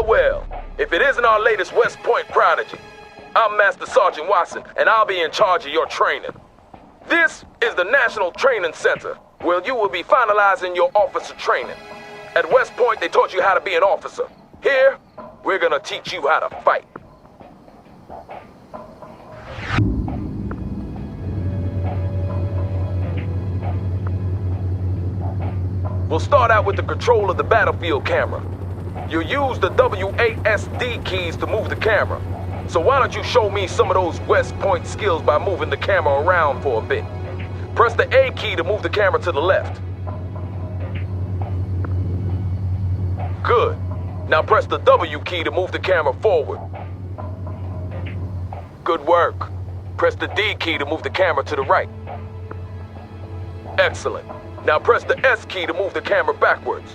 well. If it isn't our latest West Point prodigy, I'm Master Sergeant Watson, and I'll be in charge of your training. This is the National Training Center, where you will be finalizing your officer training. At West Point, they taught you how to be an officer. Here, we're gonna teach you how to fight. We'll start out with the control of the battlefield camera. You'll use the WASD keys to move the camera. So why don't you show me some of those West Point skills by moving the camera around for a bit. Press the A key to move the camera to the left. Good. Now press the W key to move the camera forward. Good work. Press the D key to move the camera to the right. Excellent. Now press the S key to move the camera backwards.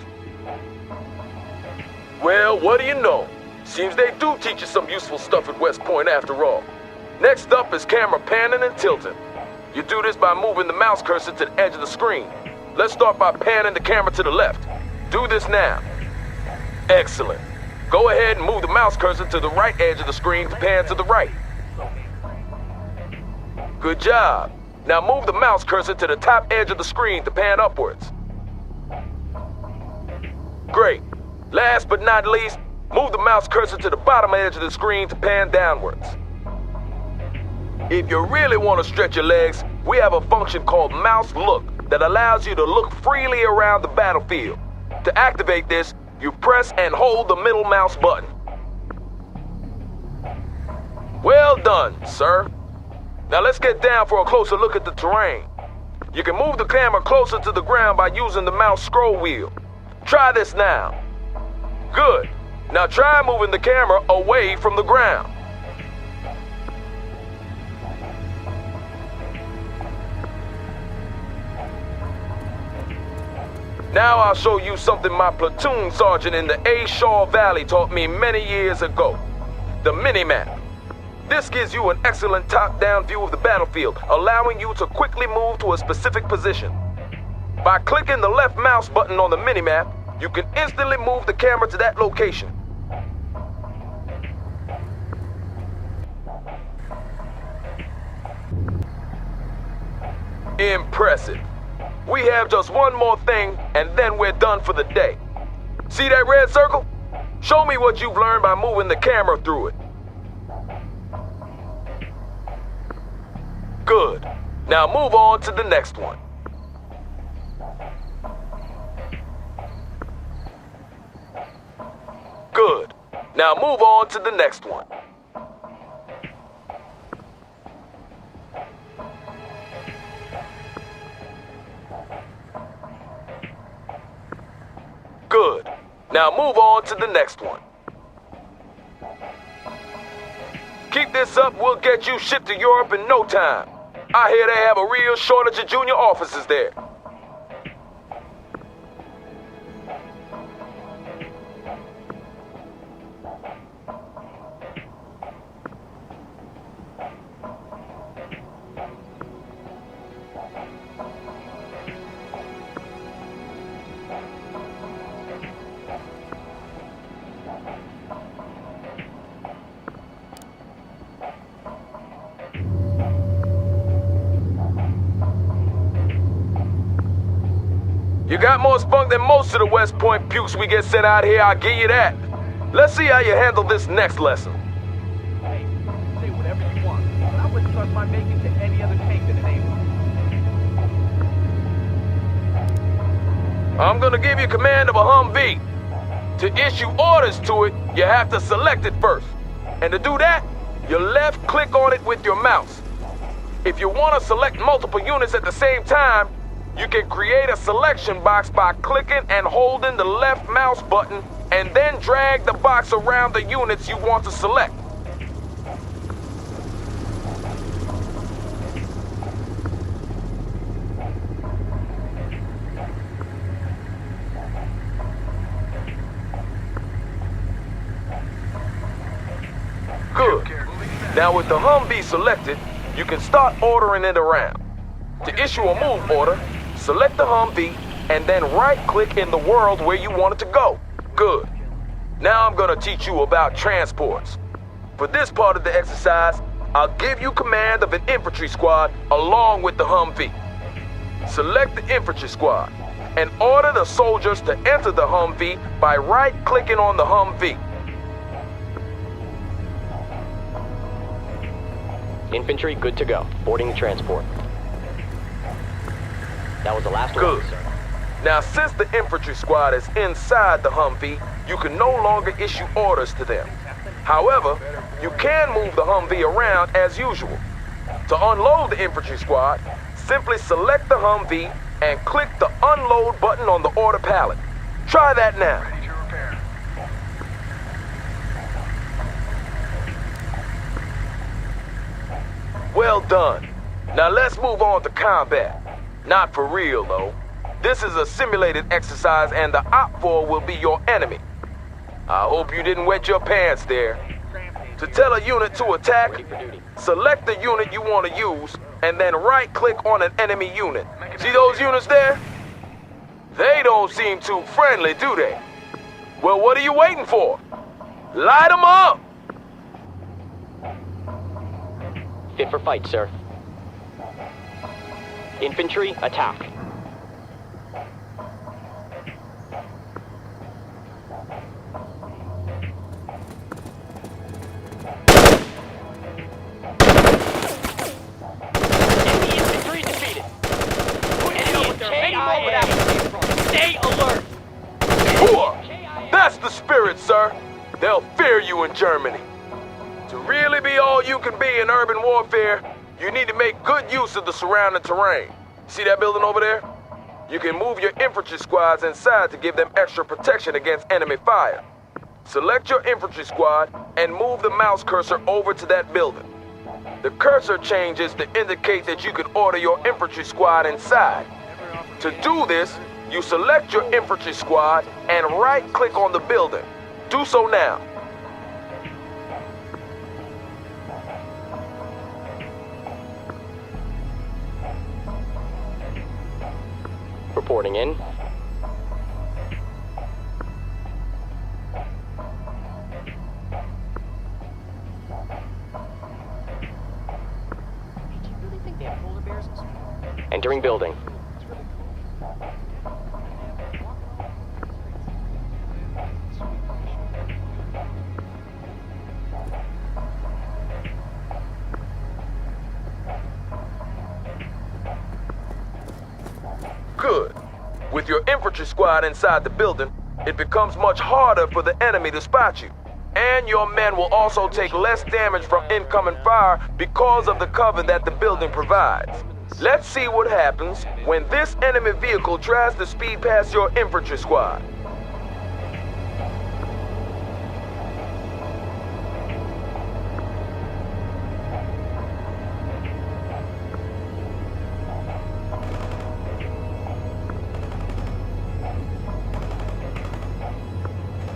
Well, what do you know? Seems they do teach you some useful stuff at West Point after all. Next up is camera panning and tilting. You do this by moving the mouse cursor to the edge of the screen. Let's start by panning the camera to the left. Do this now. Excellent. Go ahead and move the mouse cursor to the right edge of the screen to pan to the right. Good job. Now move the mouse cursor to the top edge of the screen to pan upwards. Great. Last but not least, move the mouse cursor to the bottom edge of the screen to pan downwards. If you really want to stretch your legs, we have a function called Mouse Look that allows you to look freely around the battlefield. To activate this, you press and hold the middle mouse button. Well done, sir. Now let's get down for a closer look at the terrain. You can move the camera closer to the ground by using the mouse scroll wheel. Try this now. Good. Now try moving the camera away from the ground. Now I'll show you something my platoon sergeant in the A. Shaw Valley taught me many years ago. The mini-map. This gives you an excellent top-down view of the battlefield, allowing you to quickly move to a specific position. By clicking the left mouse button on the minimap, you can instantly move the camera to that location. Impressive. We have just one more thing, and then we're done for the day. See that red circle? Show me what you've learned by moving the camera through it. Good. Now move on to the next one. Good. Now move on to the next one. Good. Now move on to the next one. Keep this up, we'll get you shipped to Europe in no time. I hear they have a real shortage of junior officers there. You got more spunk than most of the West Point pukes we get sent out here, I'll give you that. Let's see how you handle this next lesson. Hey, say whatever you want, but I wouldn't trust my bacon to any other tank than an A1. I'm gonna give you command of a Humvee. To issue orders to it, you have to select it first. And to do that, you left click on it with your mouse. If you want to select multiple units at the same time, you can create a selection box by clicking and holding the left mouse button and then drag the box around the units you want to select. Good. Now with the Humvee selected, you can start ordering it around. To issue a move order, select the Humvee and then right-click in the world where you want it to go. Good. Now I'm gonna teach you about transports. For this part of the exercise, I'll give you command of an infantry squad along with the Humvee. Select the infantry squad and order the soldiers to enter the Humvee by right-clicking on the Humvee. Infantry, good to go. Boarding the transport. That was the last Good. one, sir. Now, since the infantry squad is inside the Humvee, you can no longer issue orders to them. However, you can move the Humvee around as usual. To unload the infantry squad, simply select the Humvee and click the unload button on the order pallet. Try that now. Well done. Now let's move on to combat. Not for real, though. This is a simulated exercise and the OPFOR will be your enemy. I hope you didn't wet your pants there. To tell a unit to attack, Ready for duty. select the unit you want to use and then right-click on an enemy unit. See those units there? They don't seem too friendly, do they? Well, what are you waiting for? Light them up! Fit for fight, sir. Infantry, attack. Enemy infantry defeated. Stay alert. Hooah! That's the spirit, sir. They'll fear you in Germany. To really be all you can be in urban warfare, you need to make good use of the surrounding terrain. See that building over there? You can move your infantry squads inside to give them extra protection against enemy fire. Select your infantry squad and move the mouse cursor over to that building. The cursor changes to indicate that you can order your infantry squad inside. To do this, you select your infantry squad and right-click on the building. Do so now. Reporting in. Entering building. Good. With your infantry squad inside the building, it becomes much harder for the enemy to spot you. And your men will also take less damage from incoming fire because of the cover that the building provides. Let's see what happens when this enemy vehicle tries to speed past your infantry squad.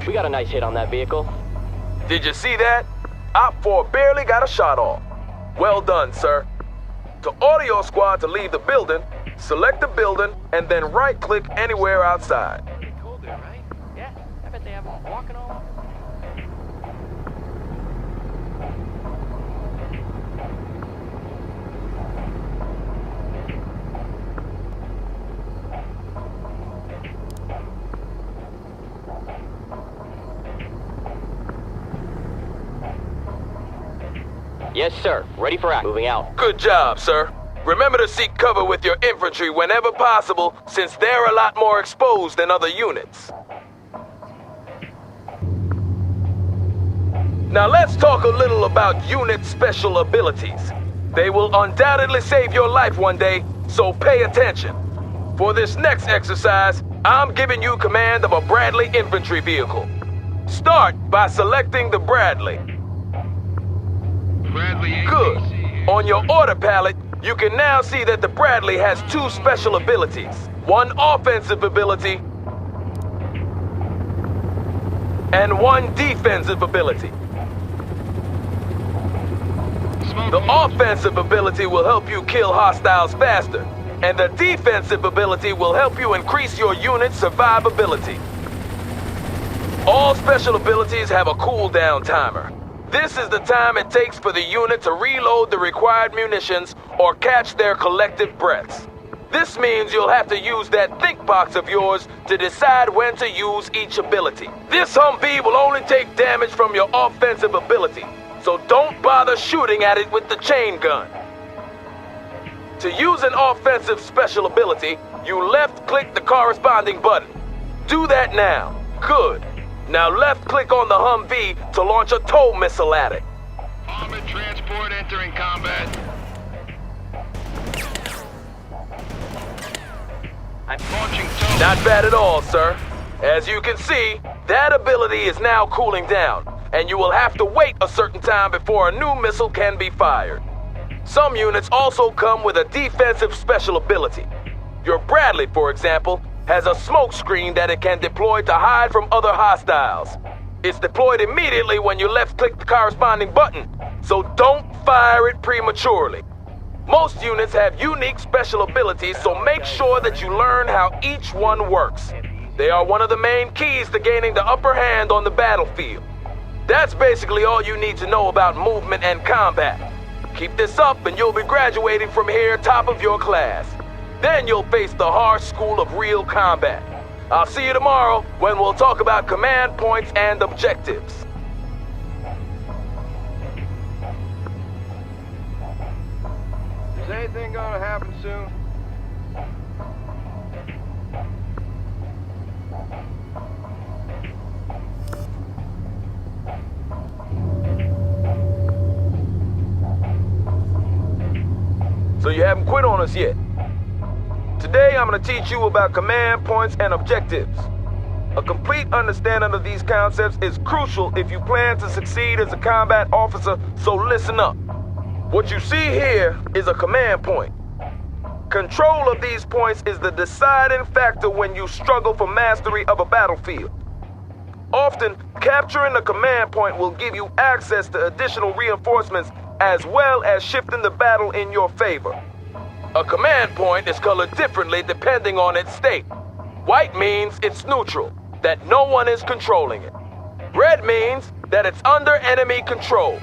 We got a nice hit on that vehicle. Did you see that? OPFOR barely got a shot off. Well done, sir. To order your squad to leave the building, select the building and then right-click anywhere outside. Pretty cold there, right? Yeah, I bet they have them walking all over. Yes, sir. Ready for action. Moving out. Good job, sir. Remember to seek cover with your infantry whenever possible, since they're a lot more exposed than other units. Now let's talk a little about unit special abilities. They will undoubtedly save your life one day, so pay attention. For this next exercise, I'm giving you command of a Bradley infantry vehicle. Start by selecting the Bradley. Good. On your order palette, you can now see that the Bradley has two special abilities. One offensive ability and one defensive ability. The offensive ability will help you kill hostiles faster, and the defensive ability will help you increase your unit's survivability. All All special abilities have a cooldown timer. This is the time it takes for the unit to reload the required munitions or catch their collective breaths. This means you'll have to use that think box of yours to decide when to use each ability. This Humvee will only take damage from your offensive ability, so don't bother shooting at it with the chain gun. To use an offensive special ability, you left-click the corresponding button. Do that now. Good. Now left-click on the Humvee to launch a tow missile at it. Armored transport entering combat. I'm launching tow. Not bad at all, sir. As you can see, that ability is now cooling down, and you will have to wait a certain time before a new missile can be fired. Some units also come with a defensive special ability. Your Bradley, for example, has a smoke screen that it can deploy to hide from other hostiles. It's deployed immediately when you left-click the corresponding button, so don't fire it prematurely. Most units have unique special abilities, so make sure that you learn how each one works. They are one of the main keys to gaining the upper hand on the battlefield. That's basically all you need to know about movement and combat. Keep this up and you'll be graduating from here top of your class. Then you'll face the harsh school of real combat. I'll see you tomorrow when we'll talk about command points and objectives. Is anything gonna happen soon? So you haven't quit on us yet. Today I'm going to teach you about command points and objectives. A complete understanding of these concepts is crucial if you plan to succeed as a combat officer, so listen up. What you see here is a command point. Control of these points is the deciding factor when you struggle for mastery of a battlefield. Often, capturing a command point will give you access to additional reinforcements as well as shifting the battle in your favor. A command point is colored differently depending on its state. White means it's neutral, that no one is controlling it. Red means that it's under enemy control.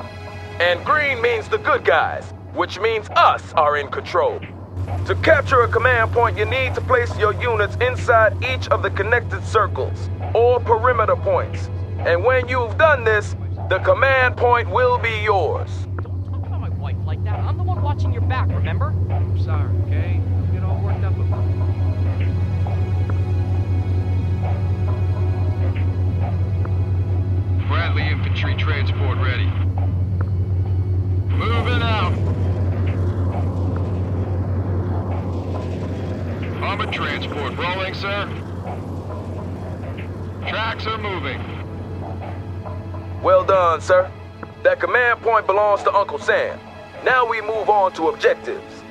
And green means the good guys, which means us are in control. To capture a command point, you need to place your units inside each of the connected circles, or perimeter points. And when you've done this, the command point will be yours. Don't talk about my wife like that. I'm the one watching your back, remember? I'm sorry, okay? Don't get all worked up about it. Bradley infantry transport ready. Moving out. Armored transport rolling, sir. Tracks are moving. Well done, sir. That command point belongs to Uncle Sam. Now we move on to objectives.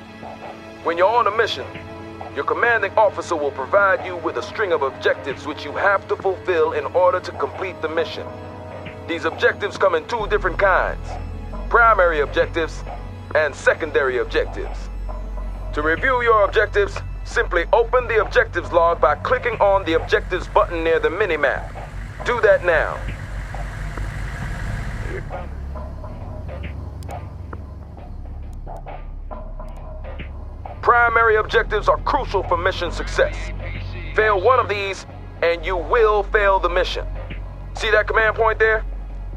When you're on a mission, your commanding officer will provide you with a string of objectives which you have to fulfill in order to complete the mission. These objectives come in two different kinds: primary objectives and secondary objectives. To review your objectives, simply open the objectives log by clicking on the objectives button near the minimap. Do that now. Primary objectives are crucial for mission success. Fail one of these, and you will fail the mission. See that command point there?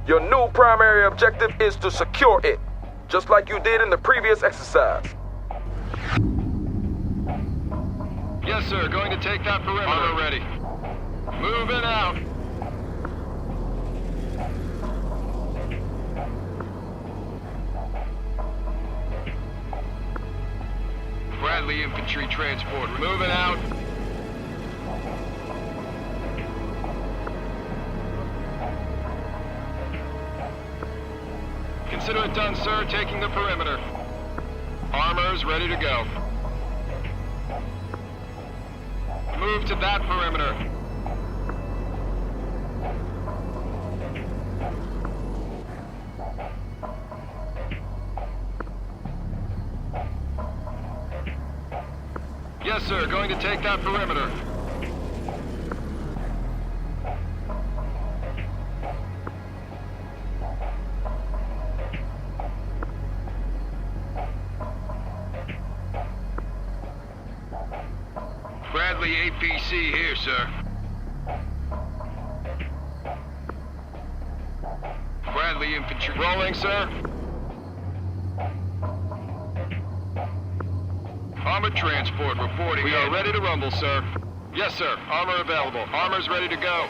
Your new primary objective is to secure it, just like you did in the previous exercise. Yes, sir. Going to take that perimeter. Armor ready. Moving out. Bradley infantry transport moving out. Consider it done, sir. Taking the perimeter. Armor's ready to go. Move to that perimeter. Yes, sir. Going to take that perimeter. Bradley APC here, sir. Bradley Infantry. Rolling, sir. Armored transport reporting. We are ready to rumble, sir. Yes, sir. Armor available. Armor's ready to go.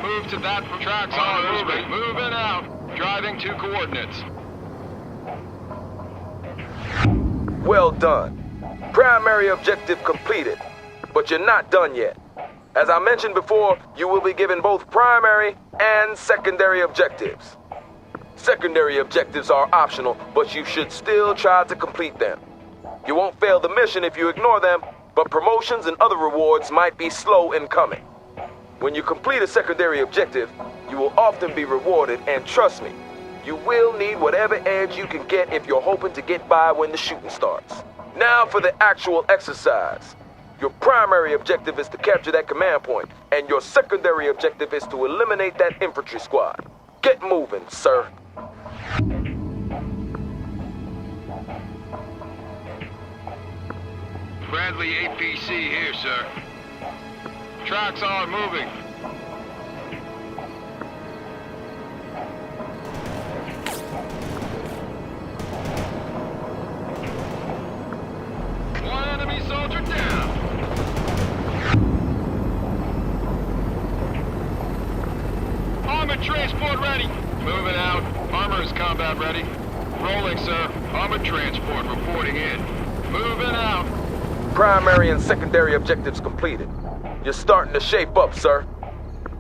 Move to that tracks. Armor's moving. Moving out. Driving to coordinates. Well done. Primary objective completed, but you're not done yet. As I mentioned before, you will be given both primary and secondary objectives. Secondary objectives are optional, but you should still try to complete them. You won't fail the mission if you ignore them, but promotions and other rewards might be slow in coming. When you complete a secondary objective, you will often be rewarded, and trust me, you will need whatever edge you can get if you're hoping to get by when the shooting starts. Now for the actual exercise. Your primary objective is to capture that command point, and your secondary objective is to eliminate that infantry squad. Get moving, sir. Bradley APC here, sir. Tracks are moving. One enemy soldier down. Armored transport ready. Moving out. Armor is combat ready. Rolling, sir. Armored transport reporting in. Moving out. Primary and secondary objectives completed. You're starting to shape up, sir.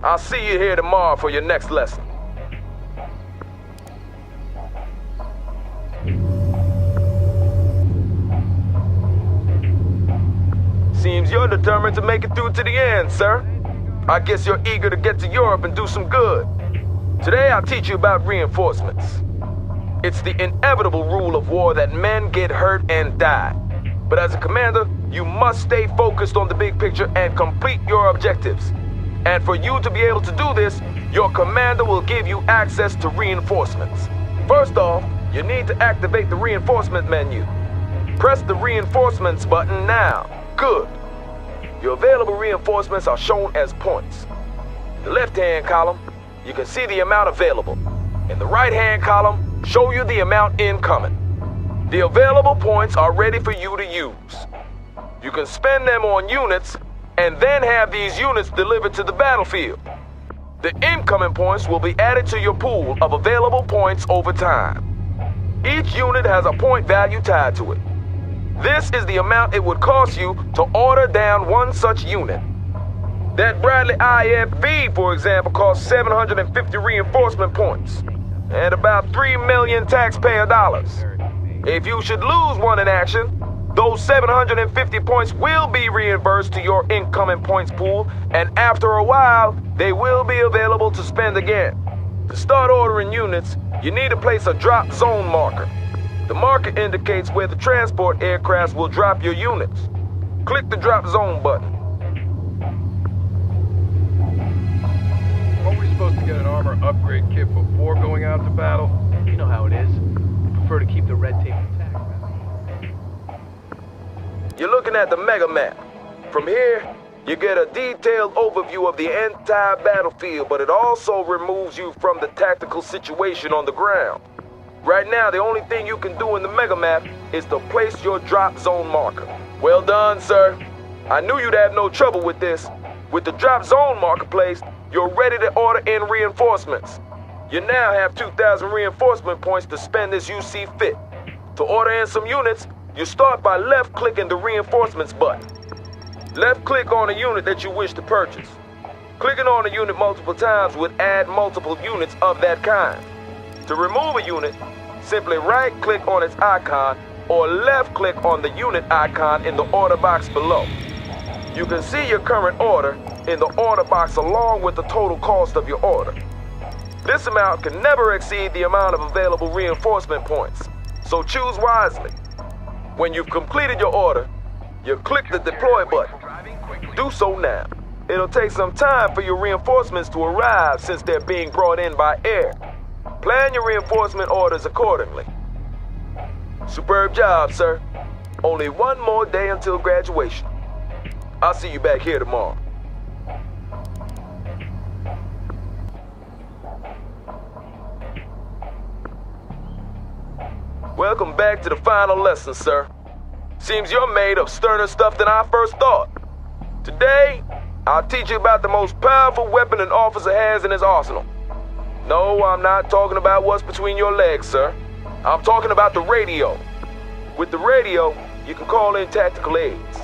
I'll see you here tomorrow for your next lesson. Seems you're determined to make it through to the end, sir. I guess you're eager to get to Europe and do some good. Today I'll teach you about reinforcements. It's the inevitable rule of war that men get hurt and die. But as a commander, you must stay focused on the big picture and complete your objectives. And for you to be able to do this, your commander will give you access to reinforcements. First off, you need to activate the reinforcement menu. Press the reinforcements button now. Good. Your available reinforcements are shown as points. In the left-hand column, you can see the amount available. In the right-hand column, show you the amount incoming. The available points are ready for you to use. You can spend them on units and then have these units delivered to the battlefield. The incoming points will be added to your pool of available points over time. Each unit has a point value tied to it. This is the amount it would cost you to order down one such unit. That Bradley IFV, for example, costs 750 reinforcement points and about 3 million taxpayer dollars. If you should lose one in action, those 750 points will be reimbursed to your incoming points pool, and after a while, they will be available to spend again. To start ordering units, you need to place a drop zone marker. The marker indicates where the transport aircrafts will drop your units. Click the drop zone button. Weren't we supposed to get an armor upgrade kit before going out to battle? You know how it is. Prefer to keep the red tape intact, rather. You're looking at the mega map. From here, you get a detailed overview of the entire battlefield, but it also removes you from the tactical situation on the ground. Right now, the only thing you can do in the mega map is to place your drop zone marker. Well done, sir. I knew you'd have no trouble with this. With the drop zone marker placed, you're ready to order in reinforcements. You now have 2,000 reinforcement points to spend as you see fit. To order in some units, you start by left-clicking the reinforcements button. Left-click on a unit that you wish to purchase. Clicking on a unit multiple times would add multiple units of that kind. To remove a unit, simply right-click on its icon or left-click on the unit icon in the order box below. You can see your current order in the order box along with the total cost of your order. This amount can never exceed the amount of available reinforcement points, so choose wisely. When you've completed your order, you click the deploy button. Do so now. It'll take some time for your reinforcements to arrive since they're being brought in by air. Plan your reinforcement orders accordingly. Superb job, sir. Only one more day until graduation. I'll see you back here tomorrow. Welcome back to the final lesson, sir. Seems you're made of sterner stuff than I first thought. Today, I'll teach you about the most powerful weapon an officer has in his arsenal. No, I'm not talking about what's between your legs, sir. I'm talking about the radio. With the radio, you can call in tactical aids.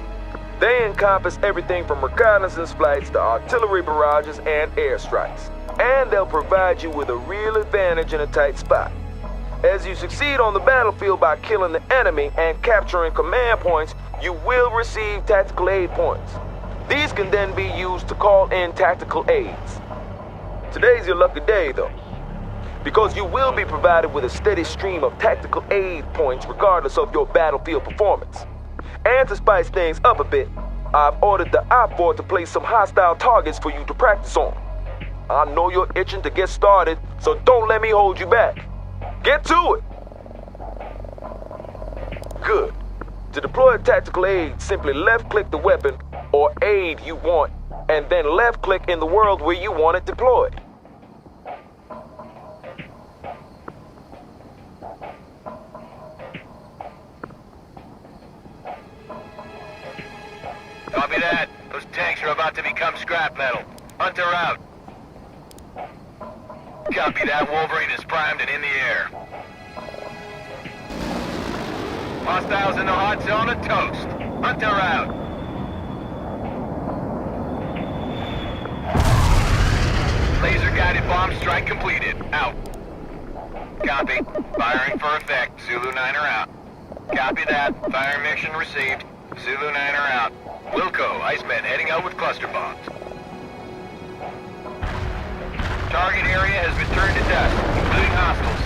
They encompass everything from reconnaissance flights to artillery barrages and airstrikes. And they'll provide you with a real advantage in a tight spot. As you succeed on the battlefield by killing the enemy and capturing command points, you will receive tactical aid points. These can then be used to call in tactical aids. Today's your lucky day, though, because you will be provided with a steady stream of tactical aid points regardless of your battlefield performance. And to spice things up a bit, I've ordered the I-4 to place some hostile targets for you to practice on. I know you're itching to get started, so don't let me hold you back. Get to it! Good. To deploy a tactical aid, simply left-click the weapon or aid you want, and then left-click in the world where you want it deployed. Copy that. Those tanks are about to become scrap metal. Hunter out. Copy that. Wolverine is primed and in the air. Hostiles in the hot zone are toast. Hunter out. Laser-guided bomb strike completed. Out. Copy. Firing for effect. Zulu 9 are out. Copy that. Fire mission received. Zulu 9 are out. Wilco, Iceman heading out with cluster bombs. Target area has been turned to dust, including hostiles.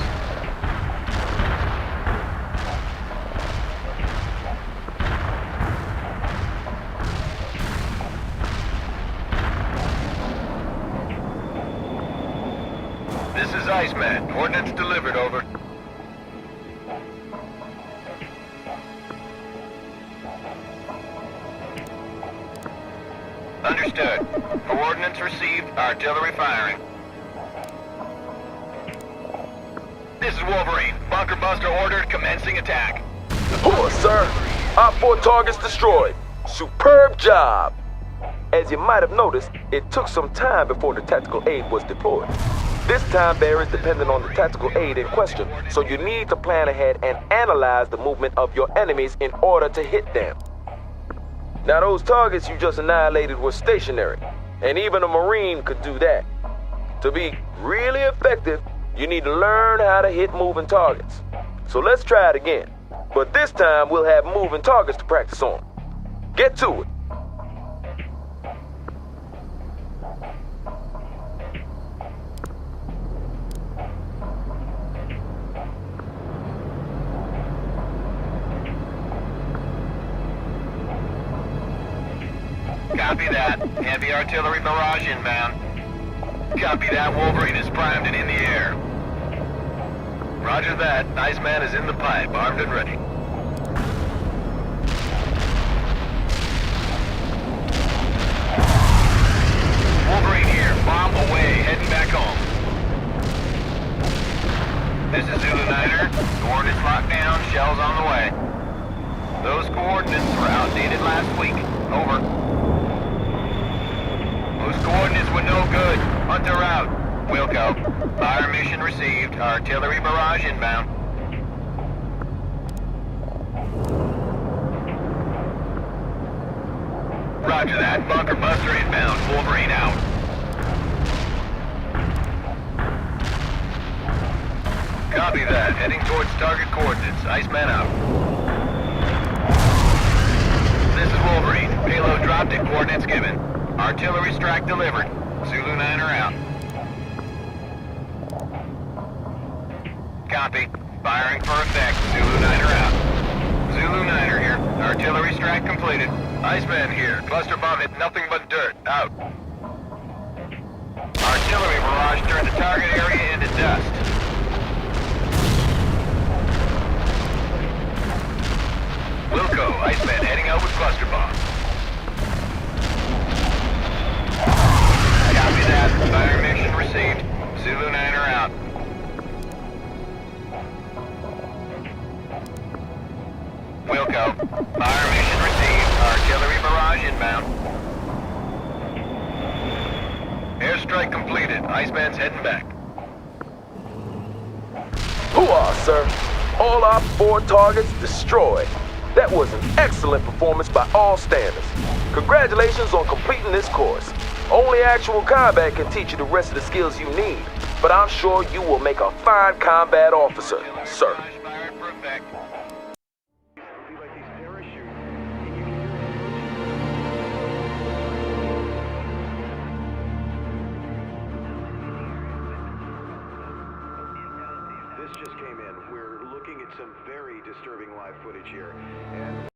This is Iceman. Ordnance delivered, over. Understood. Coordinates received. Artillery firing. This is Wolverine. Bunker Buster ordered. Commencing attack. Poor sir. I-4 targets destroyed. Superb job. As you might have noticed, it took some time before the tactical aid was deployed. This time varies depending on the tactical aid in question, so you need to plan ahead and analyze the movement of your enemies in order to hit them. Now those targets you just annihilated were stationary, and even a Marine could do that. To be really effective, you need to learn how to hit moving targets. So let's try it again, but this time we'll have moving targets to practice on. Get to it. Copy that. Heavy artillery barrage inbound. Copy that. Wolverine is primed and in the air. Roger that. Iceman is in the pipe, armed and ready. Wolverine here. Bomb away. Heading back home. This is Zulu Niner. Coordinates locked down. Shells on the way. Those coordinates were outdated last week. Over. Those coordinates were no good. Hunter out. Wilco. Fire mission received. Artillery barrage inbound. Roger that. Bunker Buster inbound. Wolverine out. Copy that. Heading towards target coordinates. Iceman out. This is Wolverine. Payload dropped and coordinates given. Artillery strike delivered. Zulu 9 are out. Copy. Firing for effect. Zulu 9 are out. Zulu 9 are here. Artillery strike completed. Iceman here. Cluster bomb hit nothing but dirt. Out. Artillery barrage turned the target area into dust. Wilco, Iceman heading out with cluster bombs. that. Fire mission received. Zulu 9 are out. Wilco. Fire mission received. Artillery barrage inbound. Airstrike completed. Iceman's heading back. Hoo-ah, sir. All our 4 targets destroyed. That was an excellent performance by all standards. Congratulations on completing this course. Only actual combat can teach you the rest of the skills you need, but I'm sure you will make a fine combat officer, sir. Barrage fired for effect. This just came in. We're looking at some very disturbing live footage here. And